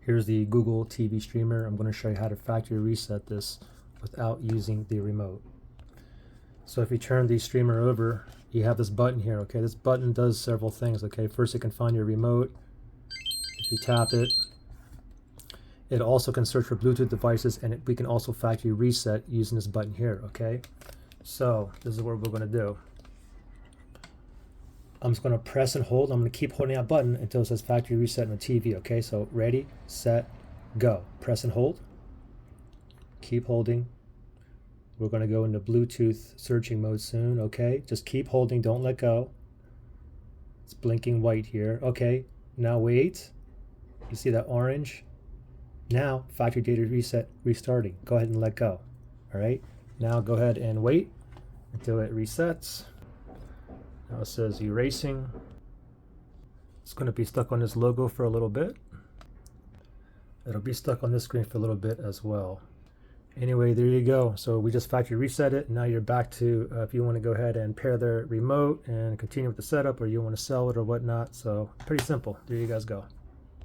Here's the Google TV streamer. I'm going to show you how to factory reset this without using the remote. So if you turn the streamer over, you have this button here, okay? This button does several things, okay? First, it can find your remote. If you tap it, it also can search for Bluetooth devices, and we can also factory reset using this button here, okay? So this is what we're going to do. I'm just going to press and hold. I'm going to keep holding that button until it says factory reset on the TV, okay? So ready, set, go. Press and hold. Keep holding. We're going to go into Bluetooth searching mode soon, okay? Just keep holding, don't let go. It's blinking white here. Okay, now wait. You see that orange? Now factory data reset restarting. Go ahead and let go. All right, now go ahead and wait until it resets. Now it says erasing. It's going to be stuck on this logo for a little bit. It'll be stuck on this screen for a little bit as well. Anyway, there you go. So we just factory reset it. Now you're back to if you want to go ahead and pair the remote and continue with the setup, or you want to sell it or whatnot. So pretty simple. There you guys go.